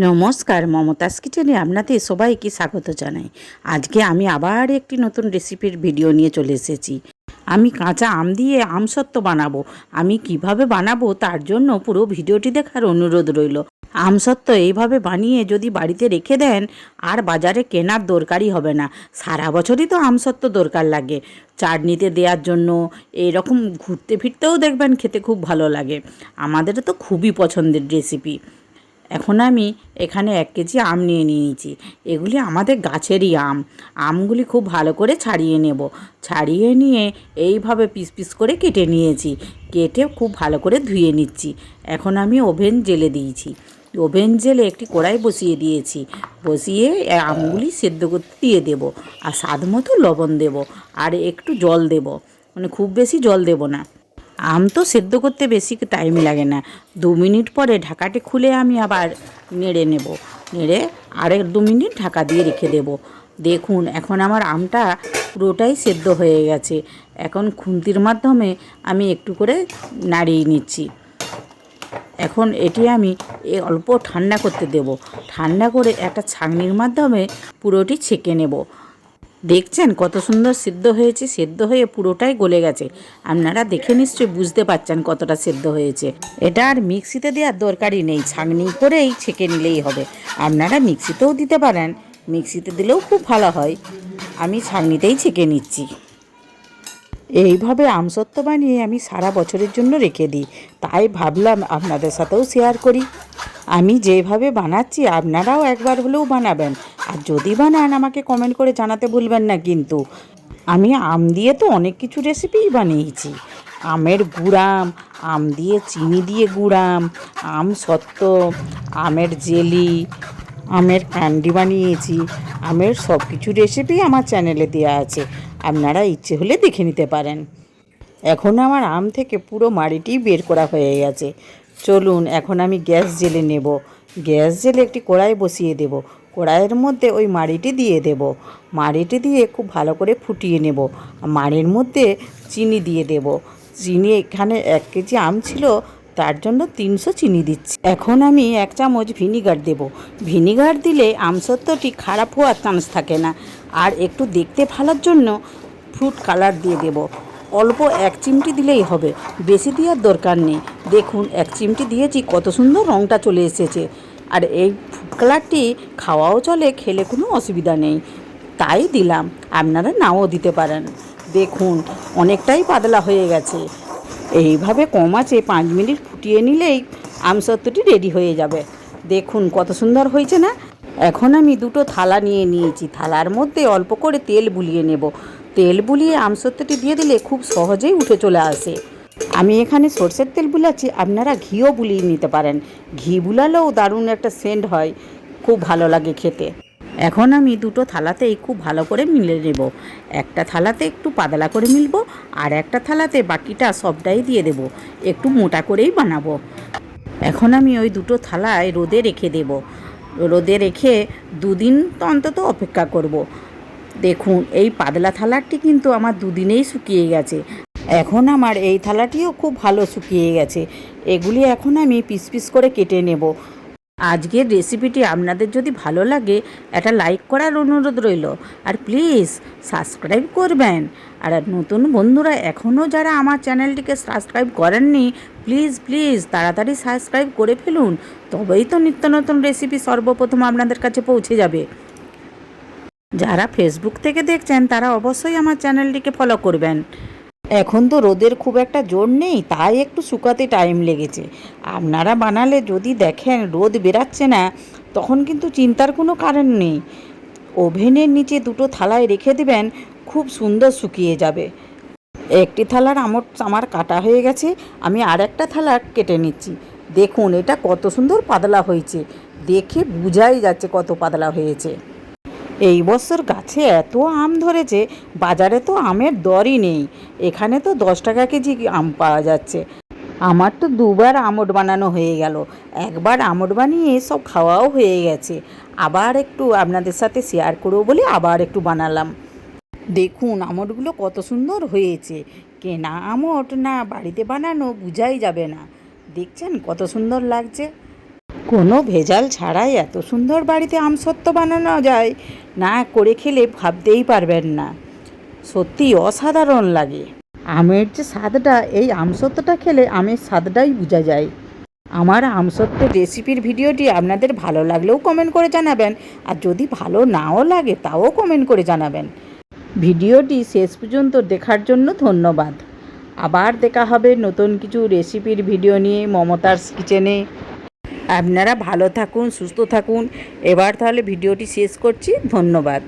নমস্কার, মমতাজ কিচেনে আপনাদের সবাইকে স্বাগত জানাই। আজকে আমি আবার একটি নতুন রেসিপির ভিডিও নিয়ে চলে এসেছি। আমি কাঁচা আম দিয়ে আমসত্ত্ব বানাবো। আমি কিভাবে বানাবো তার জন্য পুরো ভিডিওটি দেখার অনুরোধ রইল। আমসত্ত্ব এইভাবে বানিয়ে যদি বাড়িতে রেখে দেন আর বাজারে কেনার দরকারই হবে না। সারা বছরই তো আমসত্ত্ব দরকার লাগে, চাটনিতে দেওয়ার জন্য, এরকম ঘুরতে ফিরতেও দেখবেন খেতে খুব ভালো লাগে। আমাদের তো খুবই পছন্দের রেসিপি। এখন আমি এখানে 1 কেজি আম নিয়ে নিয়েছি। এগুলি আমাদের গাছেরই আমগুলি খুব ভালো করে ছাড়িয়ে নেব। ছাড়িয়ে নিয়ে এইভাবে পিস পিস করে কেটে নিয়েছি। কেটে খুব ভালো করে ধুয়ে নিচ্ছি। এখন আমি ওভেন জ্বেলে দিয়েছি। ওভেন জ্বেলে একটি কড়াই বসিয়ে দিয়েছি। বসিয়ে আমগুলি সেদ্ধ করতে দিয়ে দেব। আর স্বাদ মতো লবণ দেব, আর একটু জল দেব, মানে খুব বেশি জল দেব না। আম তো সেদ্ধ করতে বেশি টাইম লাগে না। 2 মিনিট পরে ঢাকাটি খুলে আমি আবার নেড়ে নেব। নেড়ে আরেক 2 মিনিট ঢাকা দিয়ে রেখে দেব। দেখুন এখন আমার আমটা পুরোটাই সেদ্ধ হয়ে গেছে। এখন খুন্তির মাধ্যমে আমি একটু করে নাড়িয়ে নিচ্ছি। এখন এটি আমি অল্প ঠান্ডা করতে দেব। ঠান্ডা করে একটা ছাঁকনির মাধ্যমে পুরোটি ছেঁকে নেব। দেখছেন কত সুন্দর সিদ্ধ হয়েছে, সেদ্ধ হয়ে পুরোটাই গলে গেছে। আপনারা দেখে নিশ্চয়ই বুঝতে পারছেন কতটা সেদ্ধ হয়েছে। এটা আর মিক্সিতে দেওয়ার দরকারই নেই, ছাঁকনি করেই ছেঁকে নিলেই হবে। আপনারা মিক্সিতেও দিতে পারেন, মিক্সিতে দিলেও খুব ভালো হয়। আমি ছাঁকনিতেই ছেঁকে নিচ্ছি। এইভাবে আমসত্ত্ব বানিয়ে আমি সারা বছরের জন্য রেখে দিই, তাই ভাবলাম আপনাদের সাথেও শেয়ার করি। আমি যেভাবে বানাচ্ছি আপনারাও একবার হলেও বানাবেন। আর যদি বানান আমাকে কমেন্ট করে জানাতে ভুলবেন না কিন্তু। আমি আম দিয়ে তো অনেক কিছু রেসিপিই বানিয়েছি। আমের গুড়াম, আম দিয়ে চিনি দিয়ে গুড়াম, আমসত্ত্ব, আমের জেলি, আমের ক্যান্ডি বানিয়েছি। আমের সব কিছু রেসিপি আমার চ্যানেলে দেওয়া আছে, আপনারা ইচ্ছে হলে দেখে নিতে পারেন। এখন আমার আম থেকে পুরো মাড়িটি বের করা হয়ে গেছে। চলুন এখন আমি গ্যাস জ্বেলে নেব। গ্যাস জ্বেলে একটি কড়াই বসিয়ে দেব। কড়াইয়ের মধ্যে ওই মাড়িটি দিয়ে দেব। মাড়িটি দিয়ে খুব ভালো করে ফুটিয়ে নেব। মাড়ির মধ্যে চিনি দিয়ে দেব। চিনি এখানে 1 কেজি আম ছিল, তার জন্য 300 চিনি দিচ্ছি। এখন আমি 1 চামচ ভিনিগার দেব। ভিনিগার দিলে আমসত্ত্বটি খারাপ হওয়ার চান্স থাকে না। আর একটু দেখতে ভালোর জন্য ফ্রুট কালার দিয়ে দেব। অল্প 1 চিমটি দিলেই হবে, বেশি দেওয়ার দরকার নেই। দেখুন 1 চিমটি দিয়েছি, কত সুন্দর রঙটা চলে এসেছে। আর এই ফুড কালারটি খাওয়াও চলে, খেলে কোনো অসুবিধা নেই, তাই দিলাম। আপনারা নাও দিতে পারেন। দেখুন অনেকটাই পাতলা হয়ে গেছে। এইভাবে কম আঁচে 5 মিনিট ফুটিয়ে নিলেই আমসত্ত্বটি রেডি হয়ে যাবে। দেখুন কত সুন্দর হয়েছে না। এখন আমি 2টো থালা নিয়ে নিয়েছি। থালার মধ্যে অল্প করে তেল বুলিয়ে নেব। তেল বুলিয়ে আমসত্ত্বটি দিয়ে দিলে খুব সহজেই উঠে চলে আসে। আমি এখানে সরষের তেল বুলাচ্ছি, আপনারা ঘিও বুলিয়ে নিতে পারেন। ঘি বুলালেও দারুণ একটা সেন্ট হয়, খুব ভালো লাগে খেতে। এখন আমি 2টো থালাতেই খুব ভালো করে মিলে নেব। একটা থালাতে একটু পাতলা করে মিলবো, আর একটা থালাতে বাকিটা সবটাই দিয়ে দেব। একটু মোটা করেই বানাবো। এখন আমি ওই 2টো থালায় রোদে রেখে দেব। রোদে রেখে 2 দিন তো অন্তত অপেক্ষা করব। দেখুন এই পাতলা থালাটি কিন্তু আমার 2 দিনেই শুকিয়ে গেছে। এখন আমার এই থালাটিও খুব ভালো শুকিয়ে গেছে। এগুলি এখন আমি পিস পিস করে কেটে নেব। আজকের রেসিপিটি আপনাদের যদি ভালো লাগে একটা লাইক করার অনুরোধ রইল। আর প্লিজ সাবস্ক্রাইব করবেন। আর নতুন বন্ধুরা এখনও যারা আমার চ্যানেলটিকে সাবস্ক্রাইব করেননি, প্লিজ প্লিজ তাড়াতাড়ি সাবস্ক্রাইব করে ফেলুন। তবেই তো নিত্য নতুন রেসিপি সর্বপ্রথম আপনাদের কাছে পৌঁছে যাবে। যারা ফেসবুক থেকে দেখছেন তারা অবশ্যই আমার চ্যানেলটিকে ফলো করবেন। এখন তো রোদের খুব একটা জোর নেই, তাই একটু শুকাতে টাইম লেগেছে। আপনারা বানালে যদি দেখেন রোদ বেরাচ্ছে না, তখন কিন্তু চিন্তার কোনো কারণ নেই। ওভেনের নিচে 2টো থালায় রেখে দেবেন, খুব সুন্দর শুকিয়ে যাবে। একটি থালার আমার কাটা হয়ে গেছে, আমি আর একটা থালা কেটে নিচ্ছি। দেখুন এটা কত সুন্দর পাতলা হয়েছে, দেখে বোঝাই যাচ্ছে কত পাতলা হয়েছে। এই বছর গাছে এত আম ধরেছে, বাজারে তো আমের দরই নেই। এখানে তো 10 টাকা কেজি আম পাওয়া যাচ্ছে। আমার তো 2বার আমট বানানো হয়ে গেল। একবার আমট বানিয়ে সব খাওয়াও হয়ে গেছে। আবার একটু আপনাদের সাথে শেয়ার করবো বলে আবার একটু বানালাম। দেখুন আমটগুলো কত সুন্দর হয়েছে। কেনা আমট না বাড়িতে বানানো বোঝাই যাবে না। দেখছেন কত সুন্দর লাগছে। কোনো ভেজাল ছাড়াই এত সুন্দর বাড়িতে আমসত্ত্ব বানানো যায়, না করে খেলে ভাবতেই পারবেন না। সত্যি অসাধারণ লাগে। আমের যে স্বাদটা, এই আমসত্ত্বটা খেলে আমের স্বাদটাই বোঝা যায়। আমার আমসত্ত্বের রেসিপির ভিডিওটি আপনাদের ভালো লাগলেও কমেন্ট করে জানাবেন, আর যদি ভালো নাও লাগে তাও কমেন্ট করে জানাবেন। ভিডিওটি শেষ পর্যন্ত দেখার জন্য ধন্যবাদ। আবার দেখা হবে নতুন কিছু রেসিপির ভিডিও নিয়ে মমতাজ কিচেনে। আপনারা ভালো থাকুন, সুস্থ থাকুন। এবার তাহলে ভিডিওটি শেষ করছি। ধন্যবাদ।